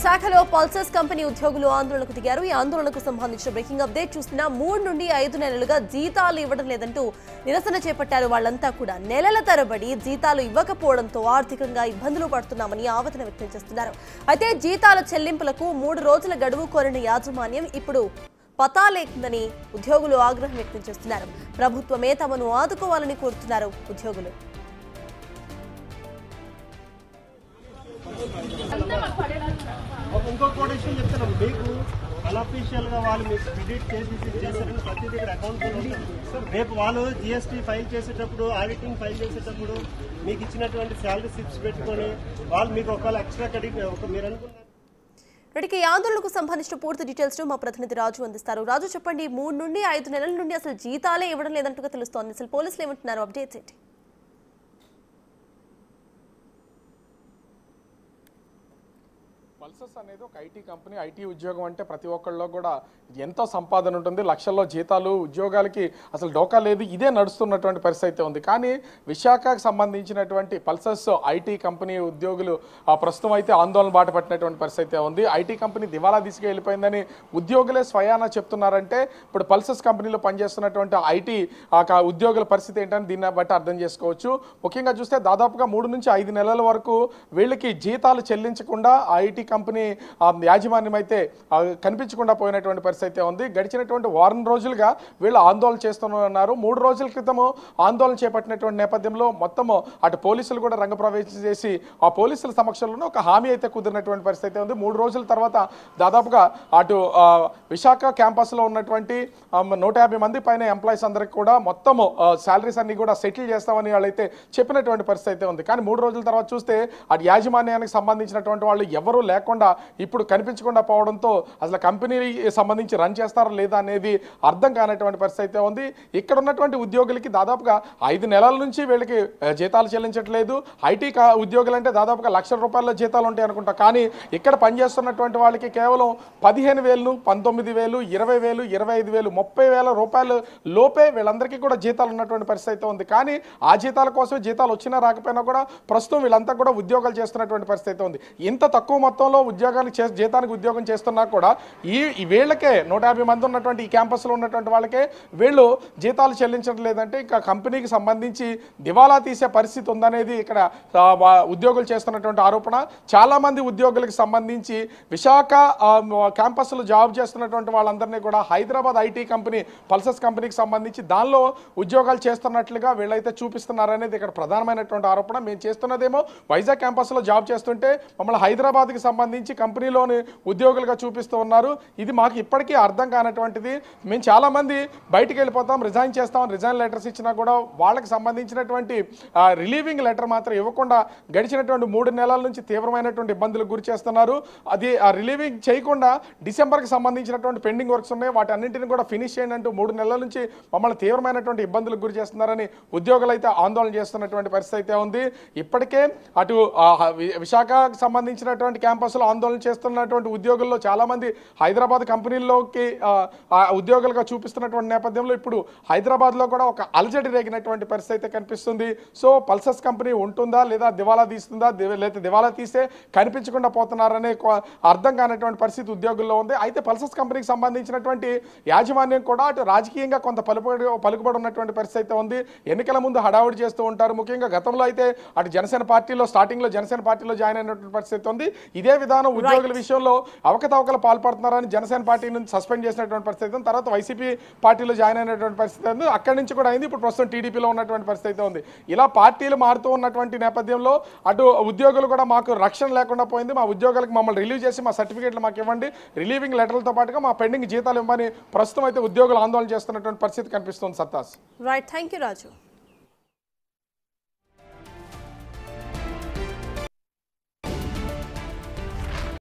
విశాఖలో pulsars company ఉద్యోగులు ఆందోళనకు దిగారు. ఈ ఆందోళనకు సంబంధించిన బ్రేకింగ్ అప్డేట్ చూస్తున్నా 3 నుండి 5 నెలలుగా జీతాలు ఇవ్వడం లేదంటూ నిరసన చేపట్టారు. వాళ్ళంతా కూడా నెలల తరబడి జీతాలు ఇవ్వకపోవడంతో ఆర్థికంగా ఇబ్బందులు పడుతున్నామని ఆవేదన వ్యక్తం చేస్తున్నారు. అయితే జీతాల చెల్లింపులకు 3 రోజుల గడువు కోరిన యాజమాన్యం ఇప్పుడు పతాలేకుందని ఉద్యోగులు ఆగ్రహం వ్యక్తం చేస్తున్నారు. ప్రభుత్వమే తమను ఆదుకోవాలని కోరుతున్నారు ఉద్యోగులు. ఇంకో కోటేషన్ చెప్తున్నాను మీకు అన్అఫీషియల్ గా వాళ్ళు మీకు క్రెడిట్ చేశారని ప్రతి దగ్గర అకౌంట్ ఉంటుంది. రేపు వాళ్ళు జిఎస్టీ ఫైల్ చేసేటప్పుడు ఆడిటింగ్ ఫైల్ చేసేటప్పుడు మీకు ఇచ్చినటువంటి శాలరీ స్లిప్స్ పెట్టుకొని వాళ్ళు మీకు ఒకవేళ ఎక్స్ట్రా క్రెడిట్ మీరు అనుకున్నారు. ఇప్పటికీ ఈ ఆందోళనకు సంబంధించిన పూర్తి డీటెయిల్స్ మా ప్రతినిధి రాజు అందిస్తారు. రాజు చెప్పండి, 3 నుండి 5 నెలల నుండి అసలు జీతాలే ఇవ్వడం లేదంటూ తెలుస్తోంది. అసలు పోలీసులు ఏమంటున్నారు? అప్డేట్స్ ఏంటి? పల్సర్స్ అనేది ఒక ఐటీ కంపెనీ. ఐటీ ఉద్యోగం అంటే ప్రతి ఒక్కళ్ళలో కూడా ఎంతో సంపాదన ఉంటుంది. లక్షల్లో జీతాలు, ఉద్యోగాలకి అసలు డోకా లేదు. ఇదే నడుస్తున్నటువంటి పరిస్థితి ఉంది. కానీ విశాఖకు సంబంధించినటువంటి పల్సర్స్ ఐటీ కంపెనీ ఉద్యోగులు ప్రస్తుతం అయితే ఆందోళన బాట పట్టినటువంటి పరిస్థితి ఉంది. ఐటీ కంపెనీ దివాలా దిశగా వెళ్ళిపోయిందని ఉద్యోగులే స్వయానా చెప్తున్నారంటే ఇప్పుడు పల్సర్స్ కంపెనీలో పనిచేస్తున్నటువంటి ఐటీ ఉద్యోగుల పరిస్థితి ఏంటని దీన్ని బట్టి అర్థం చేసుకోవచ్చు. ముఖ్యంగా చూస్తే దాదాపుగా 3 నుంచి 5 నెలల వరకు వీళ్ళకి జీతాలు చెల్లించకుండా ఐటీ కంపెనీ యాజమాన్యం అయితే కనిపించకుండా పోయినటువంటి పరిస్థితి ఉంది. గడిచినటువంటి వారం రోజులుగా వీళ్ళు ఆందోళన చేస్తున్నారు. 3 రోజుల క్రితము ఆందోళన చేపట్టినటువంటి నేపథ్యంలో మొత్తము అటు పోలీసులు కూడా రంగప్రవేశం చేసి ఆ పోలీసుల సమక్షంలోనే ఒక హామీ అయితే కుదిరినటువంటి పరిస్థితి ఉంది. 3 రోజుల తర్వాత దాదాపుగా అటు విశాఖ క్యాంపస్లో ఉన్నటువంటి 150 మంది పైన ఎంప్లాయీస్ అందరికి కూడా మొత్తము శాలరీస్ అన్ని కూడా సెటిల్ చేస్తామని వాళ్ళైతే చెప్పినటువంటి పరిస్థితి ఉంది. కానీ 3 రోజుల తర్వాత చూస్తే అటు యాజమాన్యానికి సంబంధించినటువంటి వాళ్ళు ఎవరూ లేకుండా ఇప్పుడు కనిపించకుండా పోవడంతో అసలు కంపెనీ సంబంధించి రన్ చేస్తారా లేదా అనేది అర్థం కానటువంటి పరిస్థితి ఉంది. ఇక్కడ ఉన్నటువంటి ఉద్యోగులకి దాదాపుగా 5 నెలల నుంచి వీళ్ళకి జీతాలు చెల్లించట్లేదు. ఐటీ ఉద్యోగులు అంటే దాదాపుగా ₹1,00,000 జీతాలు ఉంటాయి అనుకుంటా. కానీ ఇక్కడ పనిచేస్తున్నటువంటి వాళ్ళకి కేవలం 15,000, 19,000, 20,000, 25,000, ₹30,000 లోపే వీళ్ళందరికీ కూడా జీతాలు ఉన్నటువంటి పరిస్థితి ఉంది. కానీ ఆ జీతాల కోసం జీతాలు వచ్చినా రాకపోయినా కూడా ప్రస్తుతం వీళ్ళంతా కూడా ఉద్యోగాలు చేస్తున్నటువంటి పరిస్థితి ఉంది. ఇంత తక్కువ మొత్తంలో జీతానికి ఉద్యోగం చేస్తున్నా కూడా ఈ వీళ్ళకే 150 మంది ఉన్నటువంటి ఈ క్యాంపస్లో ఉన్నటువంటి వాళ్ళకే వీళ్ళు జీతాలు చెల్లించడం లేదంటే ఇంకా కంపెనీకి సంబంధించి దివాలా తీసే పరిస్థితి ఉందనేది ఇక్కడ ఉద్యోగులు చేస్తున్నటువంటి ఆరోపణ. చాలామంది ఉద్యోగులకు సంబంధించి విశాఖ క్యాంపస్లో జాబ్ చేస్తున్నటువంటి వాళ్ళందరినీ కూడా హైదరాబాద్ ఐటీ కంపెనీ పల్సర్స్ కంపెనీకి సంబంధించి దానిలో ఉద్యోగాలు చేస్తున్నట్లుగా వీళ్ళైతే చూపిస్తున్నారనేది ఇక్కడ ప్రధానమైనటువంటి ఆరోపణ. మేము చేస్తున్నదేమో వైజాగ్ క్యాంపస్లో జాబ్ చేస్తుంటే మమ్మల్ని హైదరాబాద్కి సంబంధించి కంపెనీలోని ఉద్యోగులుగా చూపిస్తూ ఉన్నారు. ఇది మాకు ఇప్పటికీ అర్థం కానటువంటిది. మేము చాలామంది బయటికి వెళ్ళిపోతాం, రిజైన్ చేస్తాం, రిజైన్ లెటర్స్ ఇచ్చినా కూడా వాళ్ళకి సంబంధించినటువంటి రిలీవింగ్ లెటర్ మాత్రం ఇవ్వకుండా గడిచినటువంటి 3 నెలల నుంచి తీవ్రమైనటువంటి ఇబ్బందులకు గురి చేస్తున్నారు. అది రిలీవింగ్ చేయకుండా డిసెంబర్కి సంబంధించినటువంటి పెండింగ్ వర్క్స్ ఉన్నాయి, వాటి అన్నింటినీ కూడా ఫినిష్ చేయండి అంటూ 3 నెలల నుంచి మమ్మల్ని తీవ్రమైనటువంటి ఇబ్బందులకు గురి చేస్తున్నారని ఉద్యోగులు అయితే ఆందోళన చేస్తున్నటువంటి పరిస్థితి ఉంది. ఇప్పటికే అటు విశాఖకు సంబంధించినటువంటి క్యాంపస్లో ఆందోళన చేస్తున్నటువంటి ఉద్యోగుల్లో చాలామంది హైదరాబాద్ కంపెనీల్లోకి ఉద్యోగులుగా చూపిస్తున్నటువంటి నేపథ్యంలో ఇప్పుడు హైదరాబాద్లో కూడా ఒక అలజడి రేగినటువంటి పరిస్థితి కనిపిస్తుంది. సో పల్సర్స్ కంపెనీ ఉంటుందా లేదా దివాలా తీస్తుందా, లేదా దివాలా తీస్తే కనిపించకుండా పోతున్నారనే అర్థం కానటువంటి పరిస్థితి ఉద్యోగుల్లో ఉంది. అయితే పల్సర్స్ కంపెనీకి సంబంధించినటువంటి యాజమాన్యం కూడా అటు రాజకీయంగా కొంత పలుకుబడి ఉన్నటువంటి పరిస్థితి ఉంది. ఎన్నికల ముందు హడావుడి చేస్తూ ఉంటారు. ముఖ్యంగా గతంలో అయితే అటు జనసేన పార్టీలో స్టార్టింగ్లో జనసేన పార్టీలో జాయిన్ అయినటువంటి పరిస్థితి ఉంది. ఇదే విధానం ఉద్యోగుల విషయంలో అవకతవకలు పాల్పడుతున్నారని జనసేన పార్టీ నుంచి సస్పెండ్ చేసినటువంటి పరిస్థితి ఉంది. తర్వాత వైసీపీ పార్టీలో జాయిన్ అయినటువంటి పరిస్థితి ఉంది. అక్కడి నుంచి కూడా అయింది. ఇప్పుడు ప్రస్తుతం టీడీపీలో ఉన్నటువంటి పరిస్థితి ఉంది. ఇలా పార్టీలు మారుతూ ఉన్నటువంటి నేపథ్యంలో అటు ఉద్యోగులు కూడా మాకు రక్షణ లేకుండా పోయింది, మా ఉద్యోగులకు మమ్మల్ని రిలీవ్ చేసి మా సర్టిఫికేట్లు మాకు ఇవ్వండి, రిలీవింగ్ లెటర్లతో పాటుగా మా పెండింగ్ జీతాలు ఇవ్వని ప్రస్తుతం అయితే ఉద్యోగులు ఆందోళన చేస్తున్నటువంటి పరిస్థితి కనిపిస్తుంది. సత్తాస్. Right, thank you Raju.